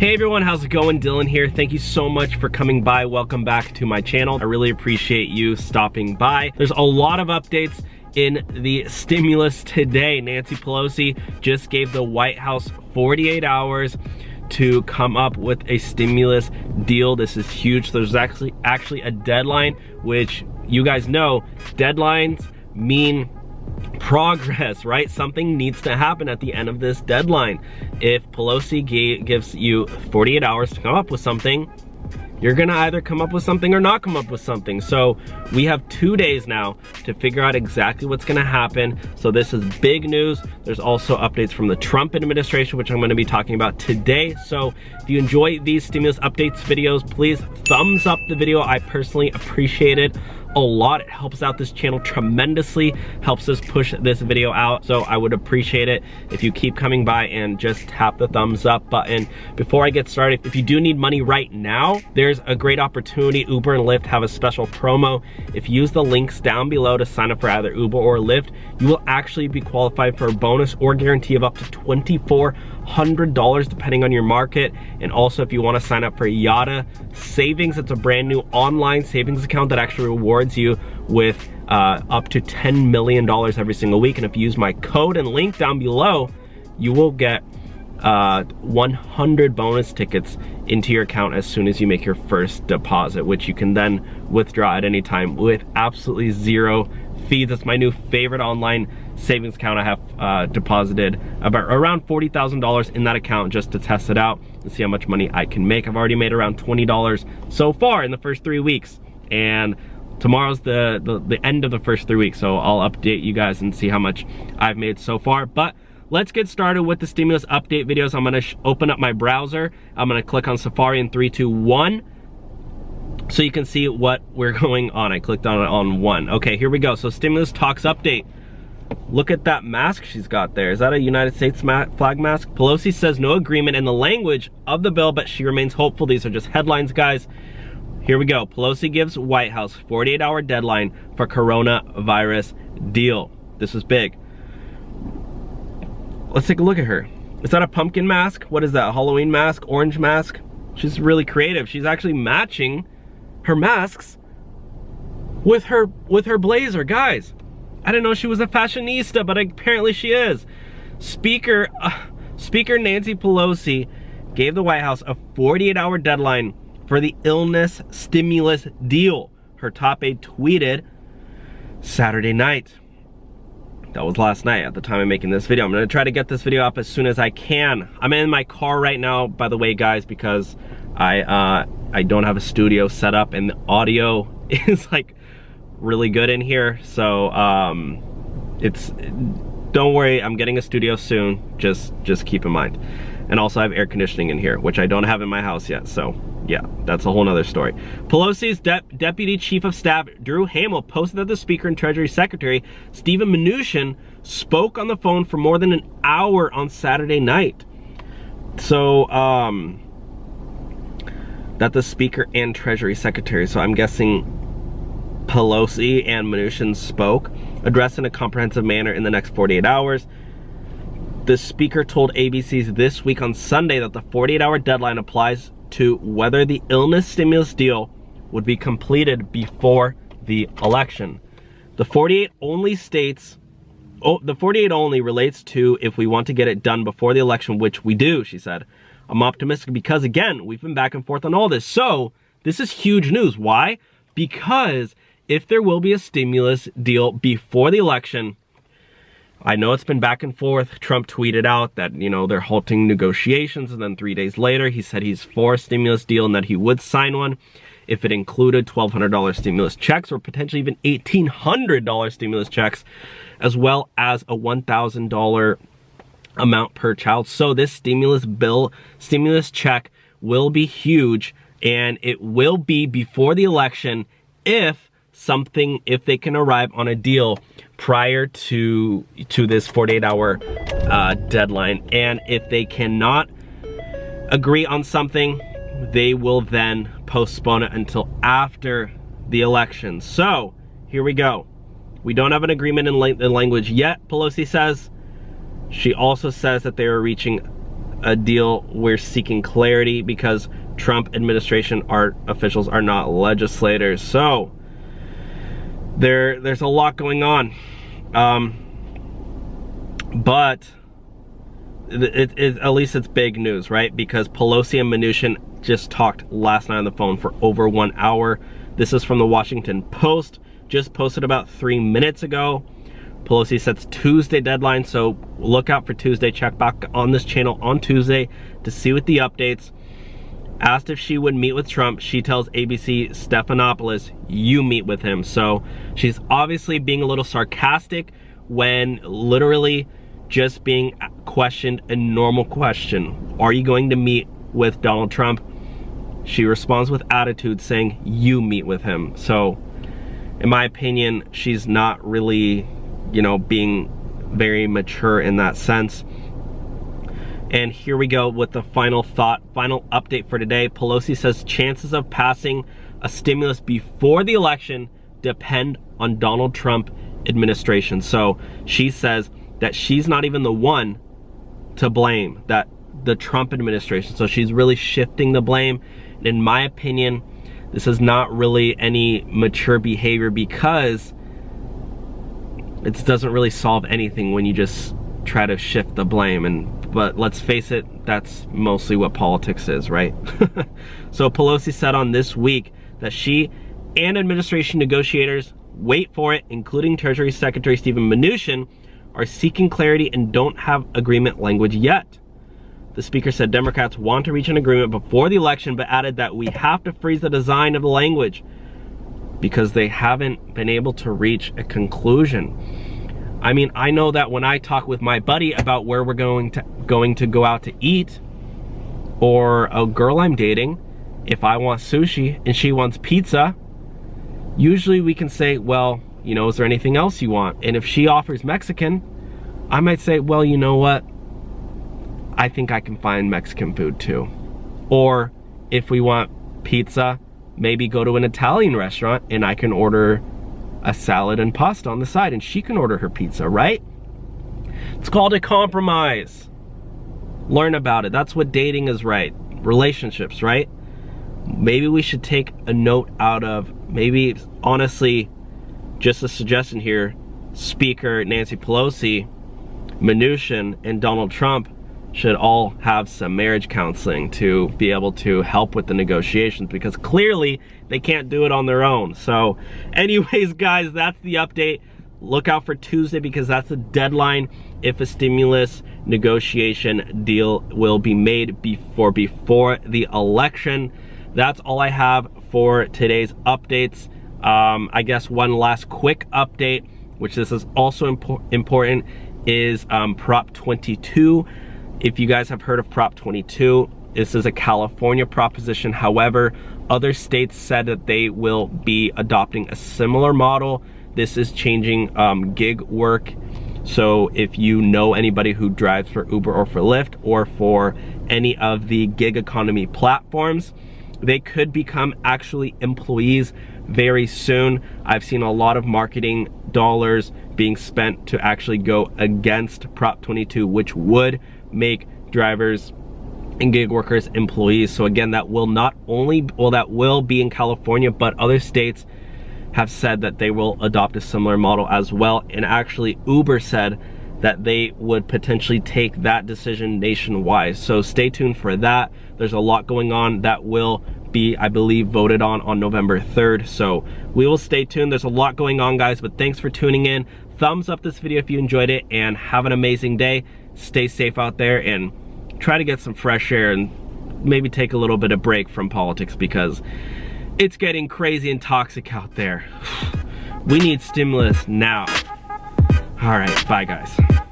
Hey everyone, how's it going? Dylan here. Thank you so much for coming by. Welcome back to my channel. I really appreciate you stopping by. There's a lot of updates in the stimulus today. Nancy Pelosi just gave the White House 48 hours to come up with a stimulus deal. This is huge. There's actually a deadline, which you guys know, deadlines mean progress, right? Something needs to happen at the end of this deadline. If Pelosi gives you 48 hours to come up with something, you're gonna either come up with something or not come up with something. So we have 2 days now to figure out exactly what's gonna happen. So this is big news. There's also updates from the Trump administration, which I'm gonna be talking about today. So if you enjoy these stimulus updates videos, please thumbs up the video. I personally appreciate it a lot. It helps out this channel tremendously, helps us push this video out. So I would appreciate it if you keep coming by and just tap the thumbs up button. Before I get started, if you do need money right now, there's a great opportunity. Uber and Lyft have a special promo. If you use the links down below to sign up for either Uber or Lyft, you will actually be qualified for a bonus or guarantee of up to $2,400 depending on your market. And also if you want to sign up for Yada Savings, it's a brand new online savings account that actually rewards you with up to $10 million every single week. And if you use my code and link down below, you will get 100 bonus tickets into your account as soon as you make your first deposit, which you can then withdraw at any time with absolutely zero fees. That's my new favorite online savings account. I have deposited about around $40,000 in that account just to test it out and see how much money I can make. I've already made around $20 so far in the first 3 weeks, and tomorrow's the end of the first 3 weeks, so I'll update you guys and see how much I've made so far. But let's get started with the stimulus update videos. I'm gonna open up my browser. I'm gonna click on Safari in 3, 2, 1, so you can see what we're going on. I clicked on it on 1. Okay, here we go. So stimulus talks update. Look at that mask she's got there. Is that a United States flag mask? Pelosi says no agreement in the language of the bill, but she remains hopeful. These are just headlines, guys. Here we go. Pelosi gives White House 48-hour deadline for coronavirus deal. This is big. Let's take a look at her. Is that a pumpkin mask? What is that, a Halloween mask, orange mask? She's really creative. She's actually matching her masks with her blazer, guys. I didn't know she was a fashionista, but apparently she is. Speaker Nancy Pelosi gave the White House a 48-hour deadline for the illness stimulus deal. Her top aide tweeted Saturday night. That was last night at the time of making this video. I'm gonna try to get this video up as soon as I can. I'm in my car right now, by the way, guys, because I don't have a studio set up and the audio is like really good in here. So don't worry, I'm getting a studio soon. Just keep in mind. And also I have air conditioning in here, which I don't have in my house yet. So yeah, that's a whole nother story. Pelosi's Deputy Chief of Staff, Drew Hamill, posted that the Speaker and Treasury Secretary, Steven Mnuchin, spoke on the phone for more than an hour on Saturday night. So, that the Speaker and Treasury Secretary, so I'm guessing Pelosi and Mnuchin spoke, addressed in a comprehensive manner in the next 48 hours. The Speaker told ABC's This Week on Sunday that the 48-hour deadline applies to whether the illness stimulus deal would be completed before the election. The 48 only relates to if we want to get it done before the election, which we do, she said. I'm optimistic because, again, we've been back and forth on all this. So this is huge news. Why? Because if there will be a stimulus deal before the election, I know it's been back and forth. Trump tweeted out that, you know, they're halting negotiations, and then 3 days later, he said he's for a stimulus deal and that he would sign one if it included $1,200 stimulus checks or potentially even $1,800 stimulus checks, as well as a $1,000 amount per child. So this stimulus check will be huge, and it will be before the election if they can arrive on a deal prior to this 48-hour deadline. And if they cannot agree on something, they will then postpone it until after the election. So here we go. We don't have an agreement in language yet, Pelosi says. She also says that they are reaching a deal. We're seeking clarity because Trump administration officials are not legislators. So there's a lot going on. But at least it's big news, right? Because Pelosi and Mnuchin just talked last night on the phone for over 1 hour. This is from the Washington Post, just posted about 3 minutes ago. Pelosi sets Tuesday deadline, so look out for Tuesday. Check back on this channel on Tuesday to see what the updates. Asked if she would meet with Trump, she tells ABC Stephanopoulos, you meet with him. So she's obviously being a little sarcastic when literally just being questioned a normal question. Are you going to meet with Donald Trump? She responds with attitude saying, you meet with him. So in my opinion, she's not really, you know, being very mature in that sense. And here we go with the final thought, final update for today. Pelosi says chances of passing a stimulus before the election depend on Donald Trump administration. So she says that she's not even the one to blame, that the Trump administration. So she's really shifting the blame. And in my opinion, this is not really any mature behavior because it doesn't really solve anything when you just try to shift the blame. But let's face it, that's mostly what politics is, right? So Pelosi said on This Week that she and administration negotiators, wait for it, including Treasury Secretary Stephen Mnuchin, are seeking clarity and don't have agreement language yet. The speaker said Democrats want to reach an agreement before the election, but added that we have to freeze the design of the language because they haven't been able to reach a conclusion. I mean, I know that when I talk with my buddy about where we're going to go out to eat, or a girl I'm dating, if I want sushi and she wants pizza, usually we can say, well, you know, is there anything else you want? And if she offers Mexican, I might say, well, you know what? I think I can find Mexican food too. Or if we want pizza, maybe go to an Italian restaurant and I can order a salad and pasta on the side and she can order her pizza, right? It's called a compromise. Learn about it. That's what dating is, right? Relationships, right? Maybe we should take a note out of, maybe honestly, just a suggestion here, Speaker Nancy Pelosi, Mnuchin, and Donald Trump should all have some marriage counseling to be able to help with the negotiations, because clearly they can't do it on their own. So anyways, guys, that's the update. Look out for Tuesday because that's the deadline if a stimulus negotiation deal will be made before the election. That's all I have for today's updates. I guess one last quick update, which this is also important, is Prop 22. If you guys have heard of Prop 22, this is a California proposition. However, other states said that they will be adopting a similar model. This is changing gig work. So if you know anybody who drives for Uber or for Lyft or for any of the gig economy platforms, they could become actually employees very soon. I've seen a lot of marketing dollars being spent to actually go against Prop 22, which would make drivers and gig workers employees. So again, that will not only, well, that will be in California, but other states have said that they will adopt a similar model as well. And actually Uber said that they would potentially take that decision nationwide. So stay tuned for that. There's a lot going on that will be, I believe, voted on November 3rd. So we will stay tuned. There's a lot going on, guys, but thanks for tuning in. Thumbs up this video if you enjoyed it, and have an amazing day. Stay safe out there and try to get some fresh air and maybe take a little bit of break from politics because it's getting crazy and toxic out there. We need stimulus now. All right, bye guys.